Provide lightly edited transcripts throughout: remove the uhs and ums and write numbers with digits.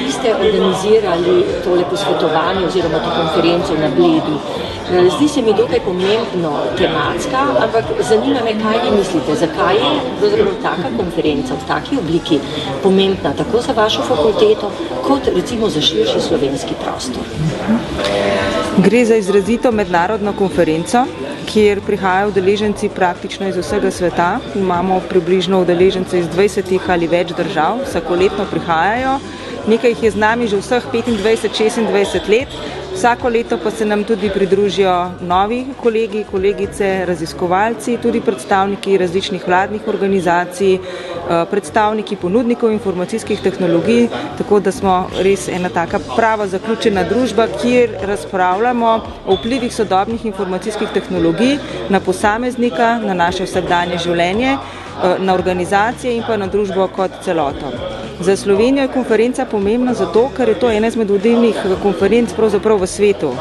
Vi ste organizirali tole posvetovanje oziroma to konferenco na Bledi. Zdi se mi dokaj pomembno tematska, ampak zanima me, kaj vi mislite, zakaj je pravzaprav taka konferenca v taki obliki pomembna tako za vašo fakulteto, kot recimo za širši slovenski prostor. Gre za izrazito mednarodno konferenco, kjer prihajajo udeleženci praktično iz vsega sveta. Imamo približno udeležence iz 20 ali več držav, vsakoletno prihajajo. Nekaj jih je z nami že vseh 25-26 let. Vsako leto pa se nam tudi pridružijo novi kolegi, kolegice, raziskovalci, tudi predstavniki različnih vladnih organizacij, predstavniki ponudnikov informacijskih tehnologij, tako da smo res ena taka prava zaključena družba, kjer razpravljamo o vplivih sodobnih informacijskih tehnologij na posameznika, na naše vsakdanje življenje, na organizacije in pa na družbo kot celoto. Za Slovenijo je konferenca pomembna zato, ker je to ena izmed vodilnih konferenc pravzaprav v svetu.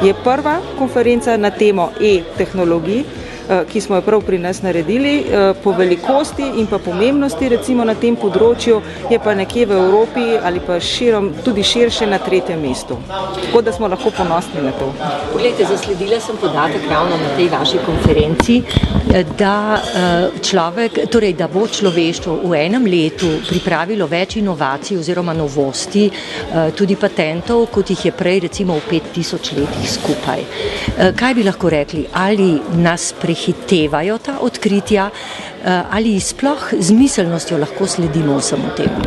Je prva konferenca na temo e-tehnologij, ki smo jo prav pri nas naredili, po velikosti in pa pomembnosti recimo na tem področju je pa nekje v Evropi ali pa tudi širše na 3. mestu. Tako da smo lahko ponosni na to. Poglejte, zasledila sem podatek ravno na tej vaši konferenci, da da bo človeštvo v enem letu pripravilo več inovacij oziroma novosti, tudi patentov, kot jih je prej recimo v 5000 letih skupaj. Kaj bi lahko rekli? Ali nas prehitevajo ta odkritja, ali sploh z miselnostjo lahko sledimo vsemu temu?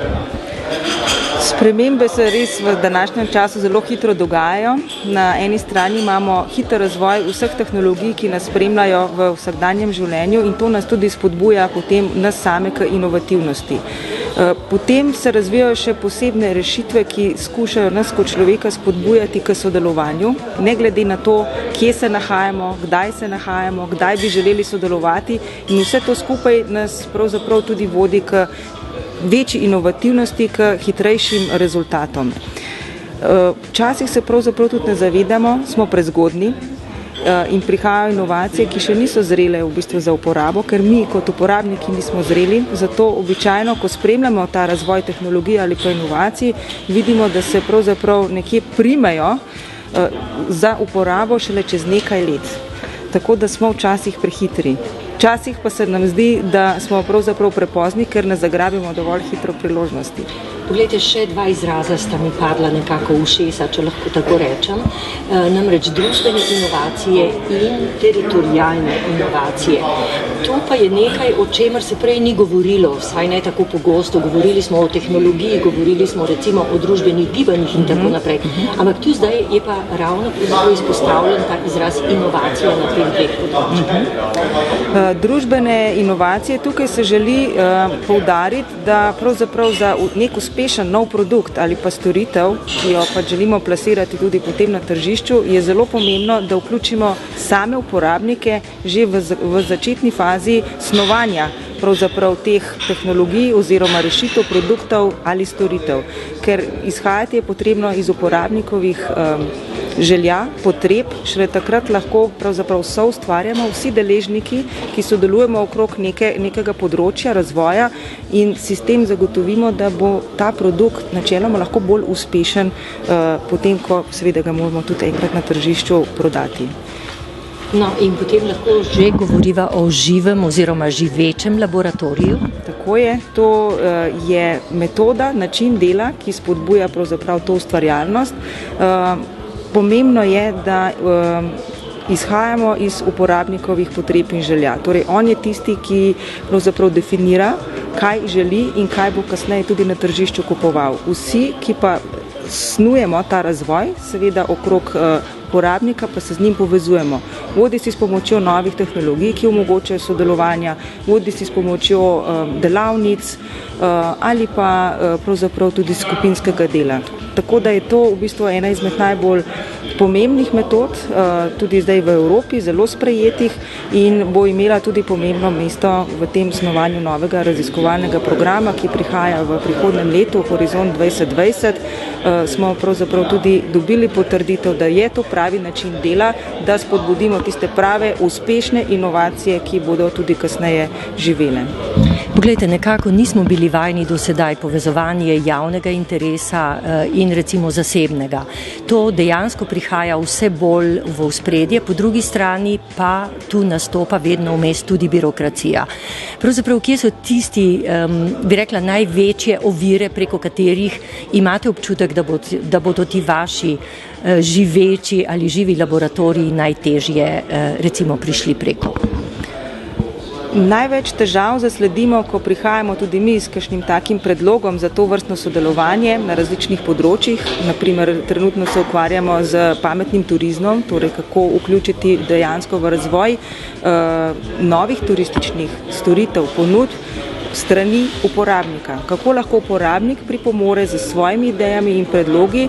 Spremembe se res v današnjem času zelo hitro dogajajo. Na eni strani imamo hiter razvoj vseh tehnologij, ki nas spremljajo v vsakdanjem življenju in to nas tudi spodbuja potem nas same k inovativnosti. Potem se razvijajo še posebne rešitve, ki skušajo nas kot človeka spodbujati k sodelovanju, ne glede na to, kje se nahajamo, kdaj bi želeli sodelovati in vse to skupaj nas pravzaprav tudi vodi k večji inovativnosti, k hitrejšim rezultatom. Včasih se pravzaprav tudi ne zavedamo, smo prezgodni in prihajajo inovacije, ki še niso zrele v bistvu za uporabo, ker mi kot uporabniki nismo zreli, zato običajno, ko spremljamo ta razvoj tehnologije ali pa inovacij, vidimo, da se pravzaprav nekje primejo za uporabo šele čez nekaj let. Tako da smo včasih prehitri. Včasih pa se nam zdi, da smo pravzaprav prepozni, ker ne zagrabimo dovolj hitro priložnosti. Poglejte, še dva izraza sta mi padla nekako v ušesa, če lahko tako rečem. Namreč družbene inovacije in teritorialne inovacije. To pa je nekaj, o čemer se prej ni govorilo, vsaj ne tako pogosto. Govorili smo o tehnologiji, govorili smo recimo o družbenih gibanjih in tako naprej. Ampak tu zdaj je pa ravno izpostavljen ta izraz inovacija na teh dveh področjih. Družbene inovacije, tukaj se želi poudariti, da pravzaprav za nek uspešen nov produkt ali pa storitev, ki jo pa želimo plasirati tudi potem na tržišču, je zelo pomembno, da vključimo same uporabnike že v začetni fazi snovanja pravzaprav teh tehnologij oziroma rešitev produktov ali storitev. Ker izhajati je potrebno iz uporabnikovih želja, potreb, šele takrat lahko pravzaprav soustvarjamo vsi deležniki, ki sodelujemo okrog nekega področja razvoja in sistem zagotovimo, da bo ta produkt načeloma lahko bolj uspešen, potem ko seveda ga moramo tudi enkrat na tržišču prodati. No, in potem lahko že govoriva o živem oziroma živečem laboratoriju? Tako je, to je metoda, način dela, ki spodbuja pravzaprav to ustvarjalnost. Pomembno je, da izhajamo iz uporabnikovih potreb in želja. Torej, on je tisti, ki pravzaprav definira, kaj želi in kaj bo kasneje tudi na tržišču kupoval. Vsi, ki pa snujemo ta razvoj, seveda okrog uporabnika, pa se z njim povezujemo. Bodisi s pomočjo novih tehnologij, ki omogočajo sodelovanja, bodisi s pomočjo delavnic ali pa pravzaprav tudi skupinskega dela. Tako da je to v bistvu ena izmed najbolj pomembnih metod, tudi zdaj v Evropi, zelo sprejetih in bo imela tudi pomembno mesto v tem snovanju novega raziskovalnega programa, ki prihaja v prihodnjem letu, Horizont 2020. Smo pravzaprav tudi dobili potrditev, da je to pravi način dela, da spodbudimo tiste prave, uspešne inovacije, ki bodo tudi kasneje živele. Poglejte, nekako nismo bili vajeni do sedaj povezovanje javnega interesa in recimo zasebnega. To dejansko prihaja vse bolj v ospredje, po drugi strani pa tu nastopa vedno vmes tudi birokracija. Pravzaprav, kje so tisti, bi rekla, največje ovire, preko katerih imate občutek, da bodo ti vaši živeči ali živi laboratoriji najtežje recimo prišli preko? Največ težav zasledimo, ko prihajamo tudi mi s kakšnim takim predlogom za to vrstno sodelovanje na različnih področjih. Naprimer, trenutno se ukvarjamo z pametnim turizmom, torej kako vključiti dejansko v razvoj novih turističnih storitev, ponudb strani uporabnika. Kako lahko uporabnik pripomore z svojimi idejami in predlogi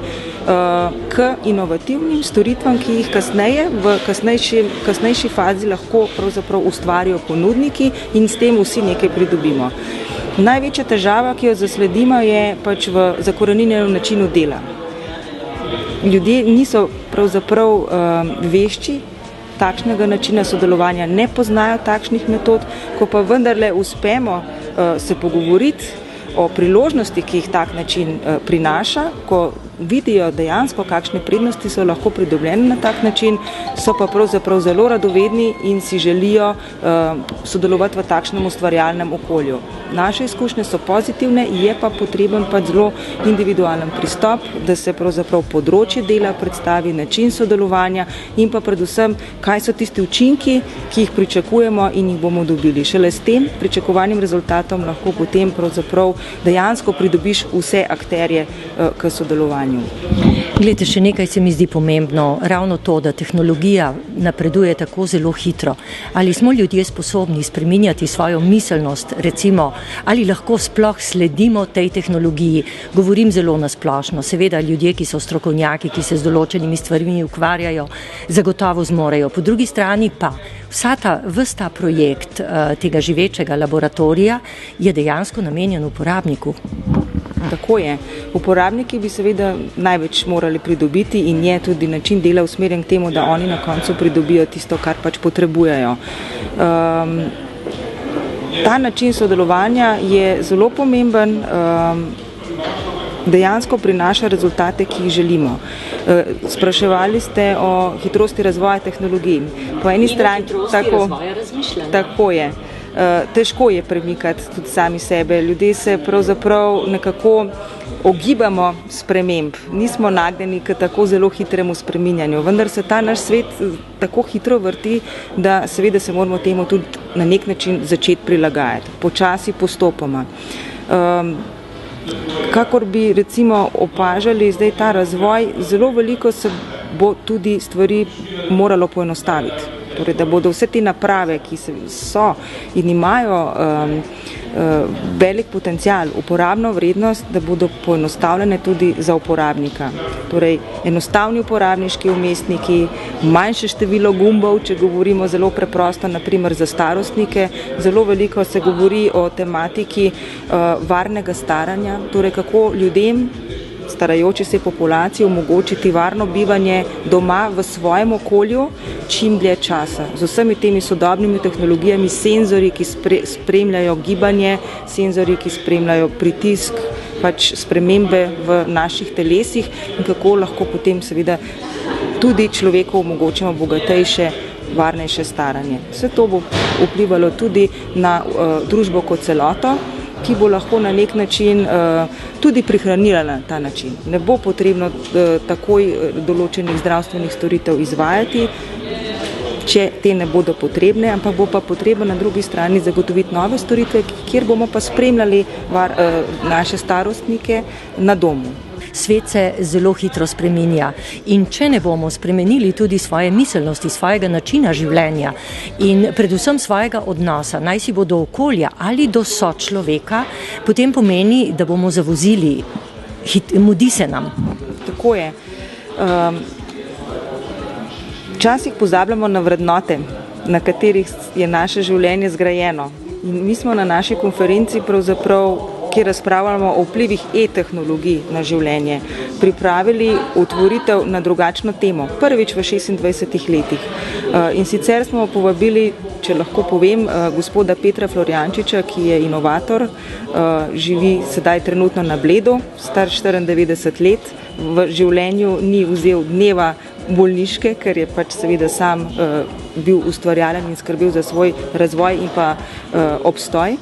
k inovativnim storitvam, ki jih kasneje, v kasnejši fazi lahko pravzaprav ustvarijo ponudniki in s tem vsi nekaj pridobimo. Največja težava, ki jo zasledimo, je pač v zakoreninjenem načinu dela. Ljudje niso pravzaprav vešči takšnega načina sodelovanja, ne poznajo takšnih metod, ko pa vendarle uspemo se pogovoriti o priložnosti, ki jih tak način prinaša, ko vidijo dejansko, kakšne prednosti so lahko pridobljene na tak način, so pa pravzaprav zelo radovedni in si želijo sodelovati v takšnem ustvarjalnem okolju. Naše izkušnje so pozitivne, je pa potreben pa zelo individualen pristop, da se pravzaprav področje dela predstavi, način sodelovanja in pa predvsem, kaj so tisti učinki, ki jih pričakujemo in jih bomo dobili. Šele s tem pričakovanim rezultatom lahko potem pravzaprav dejansko pridobiš vse akterje k sodelovanju. Glejte, še nekaj se mi zdi pomembno, ravno to, da tehnologija napreduje tako zelo hitro. Ali smo ljudje sposobni spreminjati svojo miselnost, recimo, ali lahko sploh sledimo tej tehnologiji? Govorim zelo nasplošno. Seveda ljudje, ki so strokovnjaki, ki se z določenimi stvarmi ukvarjajo, zagotovo zmorejo. Po drugi strani pa ves ta projekt tega živečega laboratorija je dejansko namenjen uporabniku. Tako je. Uporabniki bi seveda največ morali pridobiti in je tudi način dela usmerjen k temu, da oni na koncu pridobijo tisto, kar pač potrebujejo. Ta način sodelovanja je zelo pomemben, dejansko prinaša rezultate, ki jih želimo. Spraševali ste o hitrosti razvoja tehnologij. Po eni strani tako je. Težko je premikati tudi sami sebe. Ljudje se pravzaprav nekako ogibamo sprememb. Nismo nagnjeni k tako zelo hitremu spreminjanju, vendar se ta naš svet tako hitro vrti, da seveda se moramo temu tudi na nek način začeti prilagajati. Počasi, postopoma. Kakor bi recimo opažali zdaj ta razvoj, zelo veliko se bo tudi stvari moralo poenostaviti. Torej, da bodo vse te naprave, ki so in imajo velik potencial, uporabno vrednost, da bodo poenostavljene tudi za uporabnika. Torej, enostavni uporabniški umestniki, manjše število gumbov, če govorimo zelo preprosto, naprimer za starostnike, zelo veliko se govori o tematiki varnega staranja, torej kako ljudem, starajoči se populaciji, omogočiti varno bivanje doma v svojem okolju čim dlje časa. Z vsemi temi sodobnimi tehnologijami, senzori, ki spremljajo gibanje, senzori, ki spremljajo pritisk, pač spremembe v naših telesih in kako lahko potem seveda tudi človeku omogočimo bogatejše, varnejše staranje. Vse to bo vplivalo tudi na družbo kot celoto, ki bo lahko na nek način tudi prihranila na ta način. Ne bo potrebno takoj določenih zdravstvenih storitev izvajati, če te ne bodo potrebne, ampak bo pa potrebno na drugi strani zagotoviti nove storitve, kjer bomo pa spremljali naše starostnike na domu. Svet se zelo hitro spreminja in če ne bomo spremenili tudi svoje miselnosti, svojega načina življenja in predvsem svojega odnosa, naj si bo do okolja ali do sočloveka, potem pomeni, da bomo zavozili, mudi se nam. Tako je. Včasih pozabljamo na vrednote, na katerih je naše življenje zgrajeno. In mi smo na naši konferenci pravzaprav, kjer razpravljamo o vplivih e-tehnologij na življenje, pripravili otvoritev na drugačno temo, prvič v 26 letih. In sicer smo povabili če lahko povem, gospoda Petra Florjančiča, ki je inovator, živi sedaj trenutno na Bledu, star 94 let, v življenju ni vzel dneva bolniške, ker je pač seveda sam bil ustvarjalen in skrbel za svoj razvoj in pa obstoj.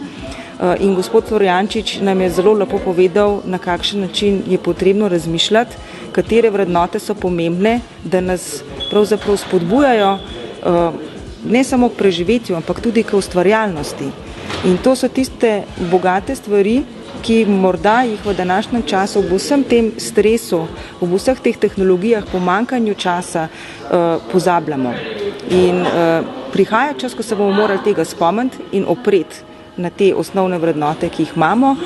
In gospod Florjančič nam je zelo lepo povedal, na kakšen način je potrebno razmišljati, katere vrednote so pomembne, da nas pravzaprav spodbujajo ne samo k preživetju, ampak tudi k ustvarjalnosti. In to so tiste bogate stvari, ki morda jih v današnjem času, ob vsem tem stresu, ob vseh teh tehnologijah, pomanjkanju časa pozabljamo. In prihaja čas, ko se bomo morali tega spomniti in opreti na te osnovne vrednote, ki jih imamo,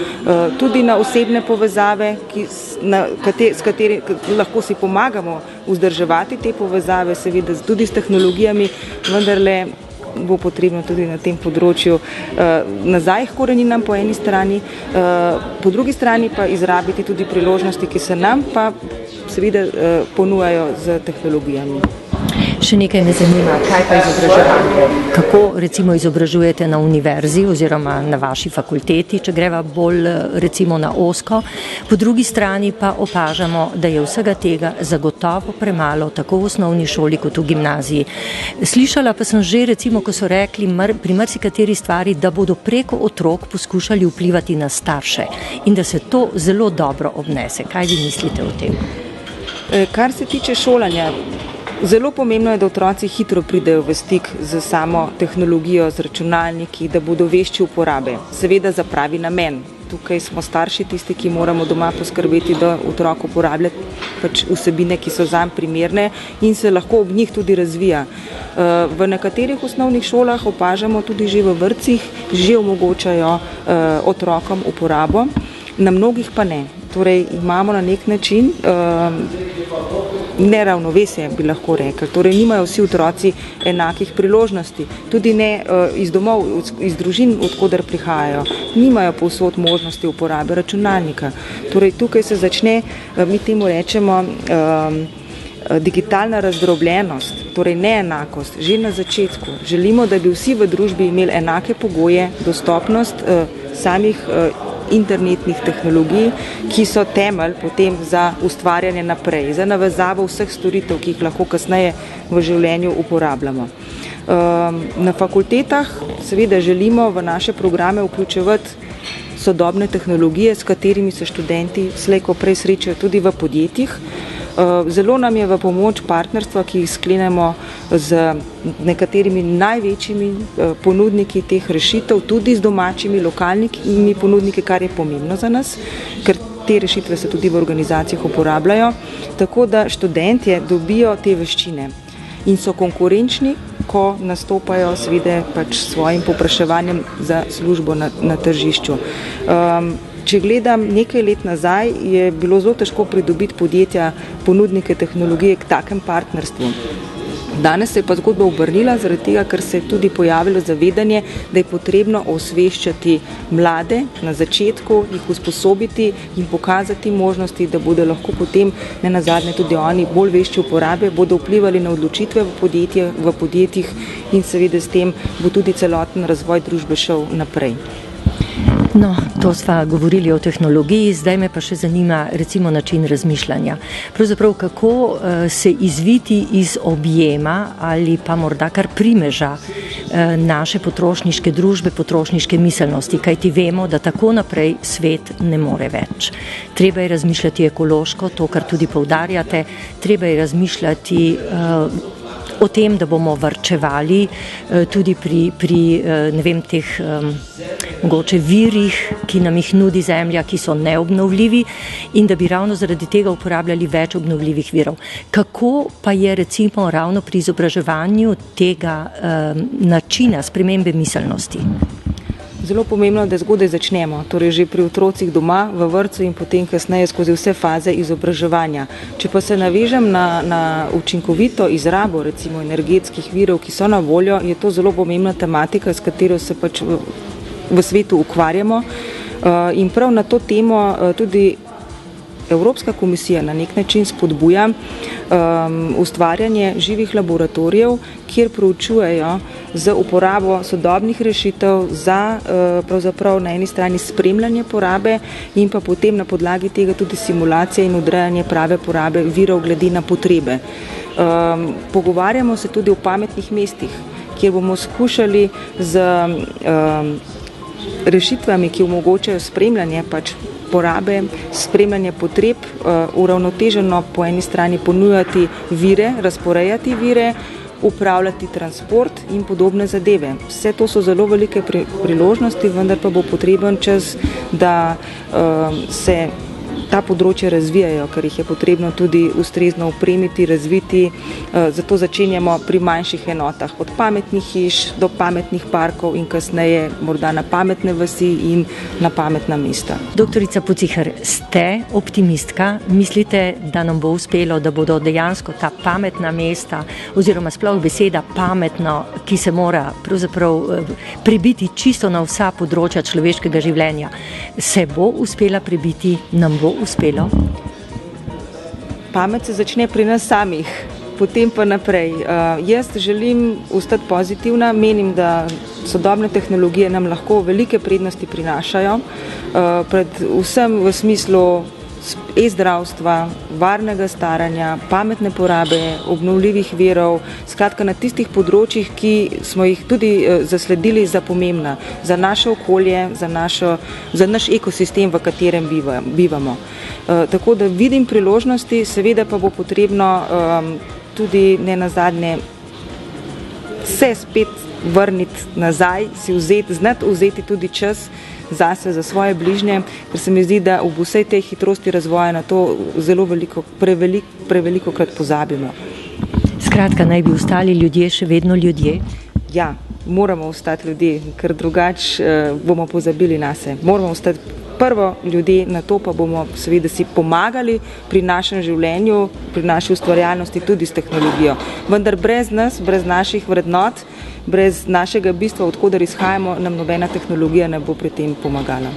tudi na osebne povezave, s katerimi lahko si pomagamo vzdrževati te povezave, seveda tudi s tehnologijami, vendarle bo potrebno tudi na tem področju nazaj k koreninam po eni strani, po drugi strani pa izrabiti tudi priložnosti, ki se nam pa seveda ponujajo z tehnologijami. Še nekaj me zanima, kaj pa izobraževanje? Kako recimo izobražujete na univerzi oziroma na vaši fakulteti, če greva bolj recimo na ozko? Po drugi strani pa opažamo, da je vsega tega zagotovo premalo, tako v osnovni šoli kot v gimnaziji. Slišala pa sem že recimo, ko so rekli pri marsikateri stvari, da bodo preko otrok poskušali vplivati na starše in da se to zelo dobro obnese. Kaj vi mislite o tem? Kar se tiče šolanja, zelo pomembno je, da otroci hitro pridejo v stik z samo tehnologijo, z računalniki, da bodo vešči uporabe. Seveda za pravi namen. Tukaj smo starši tisti, ki moramo doma poskrbeti, da otrok uporablja pač vsebine, ki so zanj primerne in se lahko ob njih tudi razvija. V nekaterih osnovnih šolah opažamo tudi že v vrtcih, že omogočajo otrokom uporabo, na mnogih pa ne. Torej imamo na nek način neravnovesje, bi lahko rekli. Torej nimajo vsi otroci enakih priložnosti. Tudi ne iz domov, iz družin, odkoder prihajajo. Nimajo povsod možnosti uporabe računalnika. Torej tukaj se začne, mi temu rečemo, digitalna razdrobljenost, torej neenakost, že na začetku. Želimo, da bi vsi v družbi imeli enake pogoje, dostopnost samih internetnih tehnologij, ki so temelj potem za ustvarjanje naprej, za navezavo vseh storitev, ki jih lahko kasneje v življenju uporabljamo. Na fakultetah seveda želimo v naše programe vključevati sodobne tehnologije, s katerimi se študenti slej ko prej srečajo tudi v podjetjih. Zelo nam je v pomoč partnerstva, ki jih sklenemo z nekaterimi največjimi ponudniki teh rešitev, tudi z domačimi, lokalnimi ponudniki, kar je pomembno za nas, ker te rešitve se tudi v organizacijah uporabljajo, tako da študentje dobijo te veščine in so konkurenčni, ko nastopajo seveda pač svojim povpraševanjem za službo na tržišču. Če gledam nekaj let nazaj, je bilo zelo težko pridobiti podjetja, ponudnike tehnologije k takem partnerstvu. Danes se je pa zgodba obrnila zaradi tega, ker se je tudi pojavilo zavedanje, da je potrebno osveščati mlade na začetku, jih usposobiti in pokazati možnosti, da bodo lahko potem nenazadnje tudi oni bolj vešči uporabe, bodo vplivali na odločitve v podjetjih in seveda s tem bo tudi celoten razvoj družbe šel naprej. No, to sva govorili o tehnologiji, zdaj me pa še zanima recimo način razmišljanja. Pravzaprav kako se izviti iz objema ali pa morda kar primeža naše potrošniške družbe, potrošniške miselnosti, kajti vemo, da tako naprej svet ne more več. Treba je razmišljati ekološko, to, kar tudi poudarjate, treba je razmišljati o tem, da bomo varčevali tudi pri ne vem, teh mogoče virih, ki nam jih nudi zemlja, ki so neobnovljivi in da bi ravno zaradi tega uporabljali več obnovljivih virov. Kako pa je recimo ravno pri izobraževanju tega načina spremembe miselnosti? Zelo pomembno, da zgodaj začnemo, torej že pri otrocih doma, v vrtcu in potem kasneje skozi vse faze izobraževanja. Če pa se navežem na učinkovito izrabo recimo energetskih virov, ki so na voljo, je to zelo pomembna tematika, s katero se pač v svetu ukvarjamo in prav na to temo tudi Evropska komisija na nek način spodbuja ustvarjanje živih laboratorijev, kjer proučujejo z uporabo sodobnih rešitev za pravzaprav na eni strani spremljanje porabe in pa potem na podlagi tega tudi simulacije in odrejanje prave porabe virov glede na potrebe. Pogovarjamo se tudi o pametnih mestih, kjer bomo skušali z rešitvami, ki omogočajo spremljanje porabe, spremljanje potreb, uravnoteženo po eni strani ponujati vire, razporejati vire, upravljati transport in podobne zadeve. Vse to so zelo velike priložnosti, vendar pa bo potreben čas, da se ta področja razvijajo, ker jih je potrebno tudi ustrezno opremiti, razviti. Zato začenjamo pri manjših enotah, od pametnih hiš do pametnih parkov in kasneje morda na pametne vasi in na pametna mesta. Doktorica Puciher, ste optimistka? Mislite, da nam bo uspelo, da bodo dejansko ta pametna mesta oziroma sploh beseda pametno, ki se mora pravzaprav prebiti čisto na vsa področja človeškega življenja, se bo uspela prebiti, nam bo uspelo? Pamet se začne pri nas samih, potem pa naprej. Jaz želim ostati pozitivna, menim, da sodobne tehnologije nam lahko velike prednosti prinašajo, predvsem v smislu e-zdravstva, varnega staranja, pametne porabe, obnovljivih virov, skratka na tistih področjih, ki smo jih tudi zasledili za pomembna, za naše okolje, za naš ekosistem, v katerem bivamo. Tako da vidim priložnosti, seveda pa bo potrebno tudi nenazadnje se spet vrniti nazaj, znati vzeti tudi čas zase, za svoje bližnje, ker se mi zdi, da ob vsej tej hitrosti razvoja na to zelo preveliko krat pozabimo. Skratka, naj bi ostali ljudje še vedno ljudje? Ja, moramo ostati ljudje, ker drugače bomo pozabili nase. Moramo ostati prvo ljudje, na to pa bomo seveda si pomagali pri našem življenju, pri naši ustvarjalnosti tudi s tehnologijo. Vendar brez nas, brez naših vrednot, brez našega bistva, od koder izhajamo, nam nobena tehnologija ne bo pri tem pomagala.